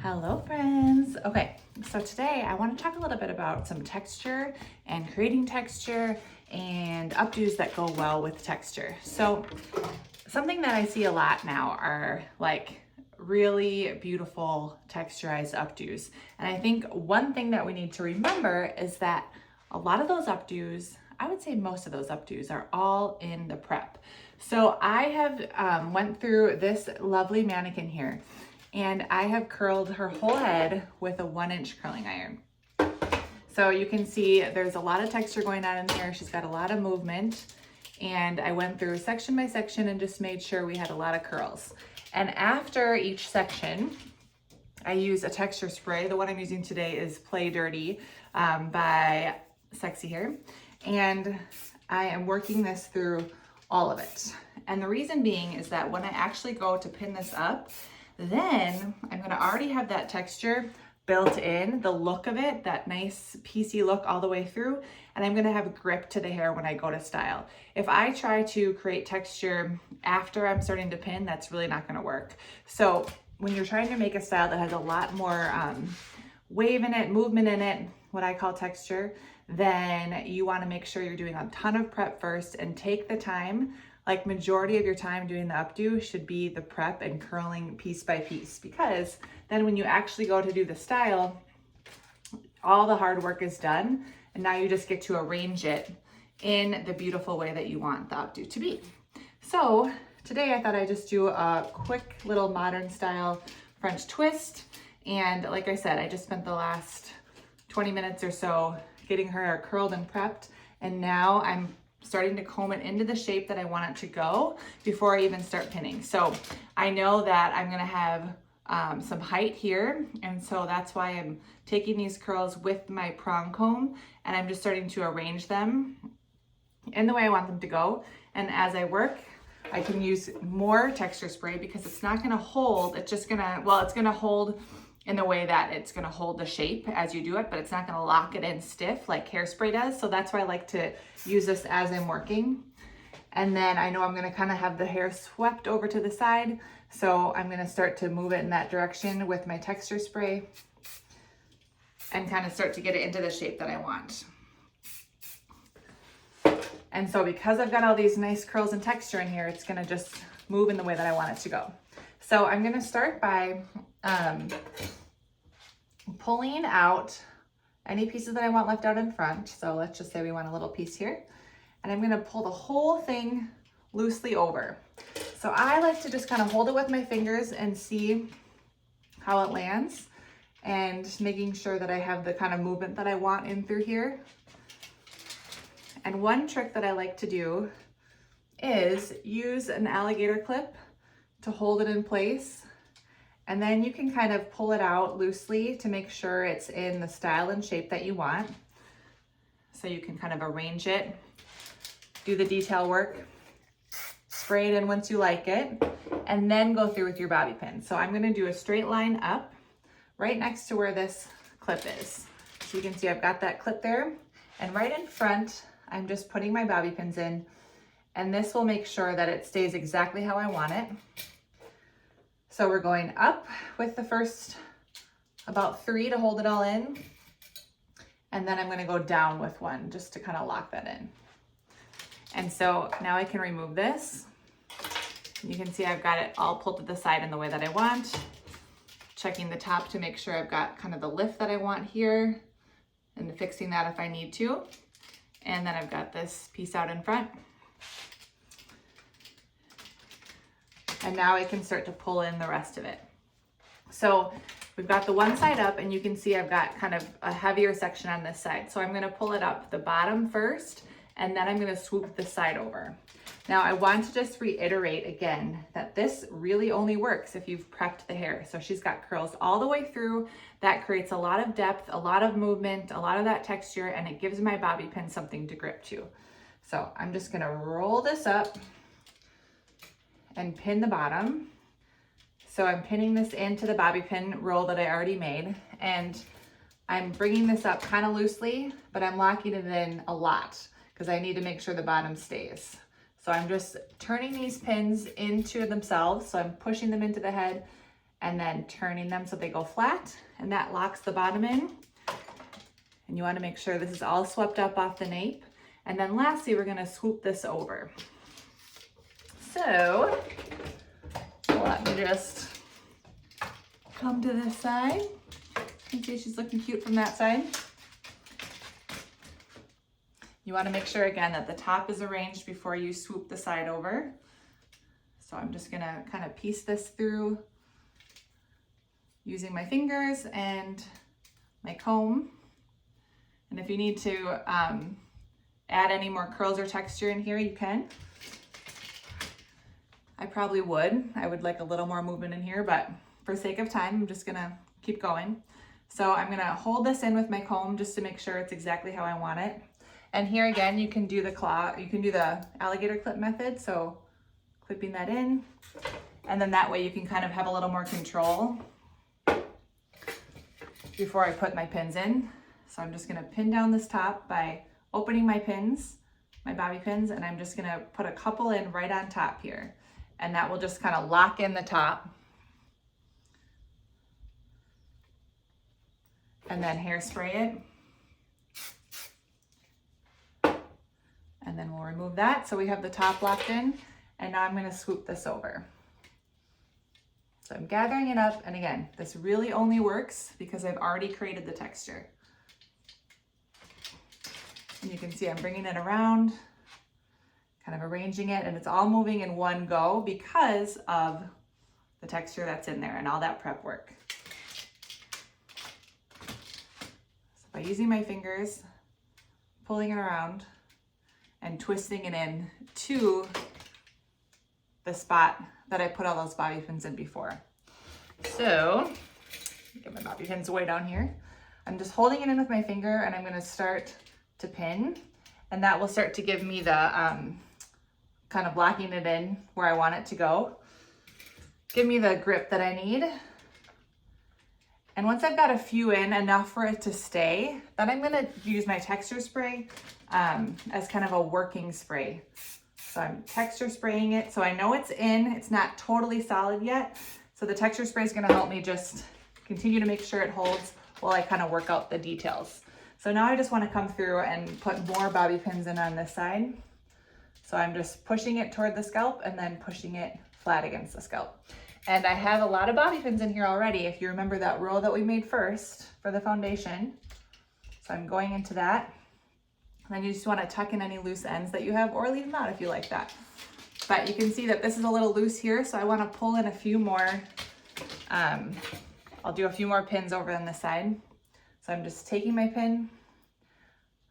Hello friends. Okay, so today I want to talk a little bit about some texture and creating texture and updos that go well with texture. So something that I see a lot now are like really beautiful texturized updos. And I think one thing that we need to remember is that a lot of those updos, I would say most of those updos are all in the prep. So I have went through this lovely mannequin here and I have curled her whole head with a 1-inch curling iron. So you can see there's a lot of texture going on in here. She's got a lot of movement. And I went through section by section and just made sure we had a lot of curls. And after each section, I use a texture spray. The one I'm using today is Play Dirty by Sexy Hair. And I am working this through all of it. And the reason being is that when I actually go to pin this up, then I'm gonna already have that texture built in, the look of it, that nice piecey look all the way through, and I'm gonna have a grip to the hair when I go to style. If I try to create texture after I'm starting to pin, that's really not gonna work. So when you're trying to make a style that has a lot more wave in it, movement in it, what I call texture, then you wanna make sure you're doing a ton of prep first and take the time. Like majority of your time doing the updo should be the prep and curling piece by piece, because then when you actually go to do the style, all the hard work is done and now you just get to arrange it in the beautiful way that you want the updo to be. So today I thought I'd just do a quick little modern style French twist. And like I said, I just spent the last 20 minutes or so getting her hair curled and prepped. And now I'm starting to comb it into the shape that I want it to go before I even start pinning. So I know that I'm gonna have some height here, and so that's why I'm taking these curls with my prong comb and I'm just starting to arrange them in the way I want them to go. And as I work, I can use more texture spray because it's not gonna hold, it's just gonna, well, it's gonna hold in the way that it's gonna hold the shape as you do it, but it's not gonna lock it in stiff like hairspray does. So that's why I like to use this as I'm working. And then I know I'm gonna kind of have the hair swept over to the side. So I'm gonna start to move it in that direction with my texture spray and kind of start to get it into the shape that I want. And so because I've got all these nice curls and texture in here, it's gonna just move in the way that I want it to go. So I'm gonna start by pulling out any pieces that I want left out in front. So let's just say we want a little piece here. And I'm gonna pull the whole thing loosely over. So I like to just kind of hold it with my fingers and see how it lands, and making sure that I have the kind of movement that I want in through here. And one trick that I like to do is use an alligator clip to hold it in place. And then you can kind of pull it out loosely to make sure it's in the style and shape that you want. So you can kind of arrange it, do the detail work, spray it in once you like it, and then go through with your bobby pin. So I'm gonna do a straight line up right next to where this clip is. So you can see I've got that clip there, and right in front, I'm just putting my bobby pins in, and this will make sure that it stays exactly how I want it. So we're going up with the first about 3 to hold it all in. And then I'm gonna go down with 1 just to kind of lock that in. And so now I can remove this. You can see I've got it all pulled to the side in the way that I want. Checking the top to make sure I've got kind of the lift that I want here, and fixing that if I need to. And then I've got this piece out in front. And now I can start to pull in the rest of it. So we've got the one side up, and you can see I've got kind of a heavier section on this side. So I'm gonna pull it up the bottom first, and then I'm gonna swoop the side over. Now I want to just reiterate again that this really only works if you've prepped the hair. So she's got curls all the way through. That creates a lot of depth, a lot of movement, a lot of that texture, and it gives my bobby pin something to grip to. So I'm just gonna roll this up and pin the bottom. So I'm pinning this into the bobby pin roll that I already made, and I'm bringing this up kind of loosely, but I'm locking it in a lot because I need to make sure the bottom stays. So I'm just turning these pins into themselves. So I'm pushing them into the head and then turning them so they go flat, and that locks the bottom in. And you want to make sure this is all swept up off the nape. And then lastly, we're going to swoop this over. So let me just come to this side. You can see she's looking cute from that side. You want to make sure again that the top is arranged before you swoop the side over. So I'm just going to kind of piece this through using my fingers and my comb. And if you need to add any more curls or texture in here, you can. I probably would. I would like a little more movement in here, but for sake of time, I'm just gonna keep going. So I'm gonna hold this in with my comb just to make sure it's exactly how I want it. And here again, you can do the alligator clip method. So clipping that in, and then that way you can kind of have a little more control before I put my pins in. So I'm just gonna pin down this top by opening my pins, my bobby pins, and I'm just gonna put a couple in right on top here. And that will just kind of lock in the top. And then hairspray it. And then we'll remove that. So we have the top locked in, and now I'm gonna swoop this over. So I'm gathering it up, and again, this really only works because I've already created the texture. And you can see I'm bringing it around, kind of arranging it, and it's all moving in one go because of the texture that's in there and all that prep work. So by using my fingers, pulling it around and twisting it in to the spot that I put all those bobby pins in before. So, get my bobby pins way down here. I'm just holding it in with my finger, and I'm gonna start to pin, and that will start to give me the kind of locking it in where I want it to go. Give me the grip that I need. And once I've got a few in, enough for it to stay, then I'm gonna use my texture spray as kind of a working spray. So I'm texture spraying it, so I know it's in, it's not totally solid yet. So the texture spray is gonna help me just continue to make sure it holds while I kind of work out the details. So now I just want to come through and put more bobby pins in on this side. So I'm just pushing it toward the scalp and then pushing it flat against the scalp. And I have a lot of bobby pins in here already, if you remember that row that we made first for the foundation. So I'm going into that. And then you just want to tuck in any loose ends that you have, or leave them out if you like that. But you can see that this is a little loose here, so I want to pull in a few more. I'll do a few more pins over on this side. So I'm just taking my pin.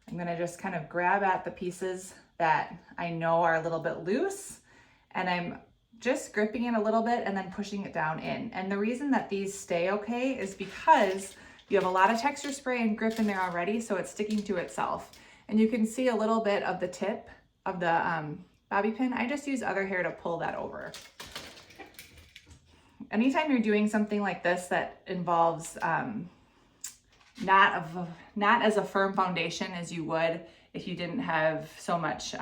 I'm gonna just kind of grab at the pieces that I know are a little bit loose, and I'm just gripping it a little bit and then pushing it down in. And the reason that these stay okay is because you have a lot of texture spray and grip in there already, so it's sticking to itself. And you can see a little bit of the tip of the bobby pin. I just use other hair to pull that over. Anytime you're doing something like this that involves not as a firm foundation as you would if you didn't have so much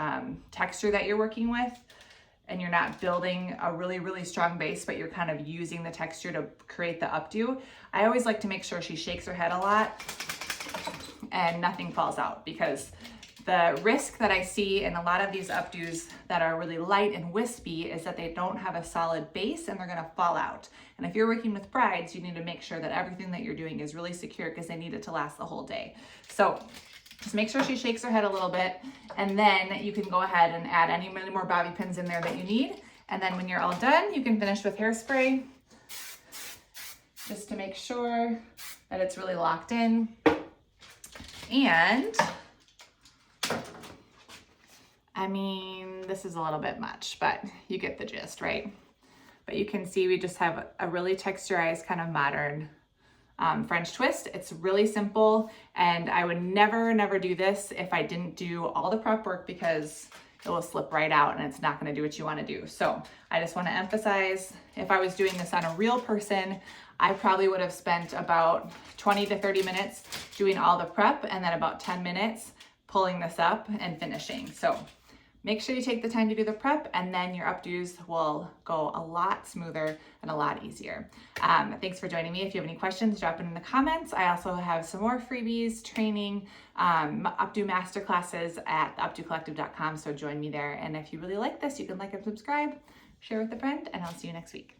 texture that you're working with, and you're not building a really, really strong base, but you're kind of using the texture to create the updo. I always like to make sure she shakes her head a lot and nothing falls out, because the risk that I see in a lot of these updos that are really light and wispy is that they don't have a solid base and they're gonna fall out. And if you're working with brides, you need to make sure that everything that you're doing is really secure, because they need it to last the whole day. So just make sure she shakes her head a little bit, and then you can go ahead and add any more bobby pins in there that you need. And then when you're all done, you can finish with hairspray, just to make sure that it's really locked in. And I mean, this is a little bit much, but you get the gist, right? But you can see we just have a really texturized kind of modern French twist. It's really simple, and I would never do this if I didn't do all the prep work, because it will slip right out and it's not going to do what you want to do. So I just want to emphasize, if I was doing this on a real person, I probably would have spent about 20 to 30 minutes doing all the prep, and then about 10 minutes pulling this up and finishing. So make sure you take the time to do the prep, and then your updos will go a lot smoother and a lot easier. Thanks for joining me. If you have any questions, drop it in the comments. I also have some more freebies, training, updo masterclasses at updocollective.com, so join me there. And if you really like this, you can like and subscribe, share with a friend, and I'll see you next week.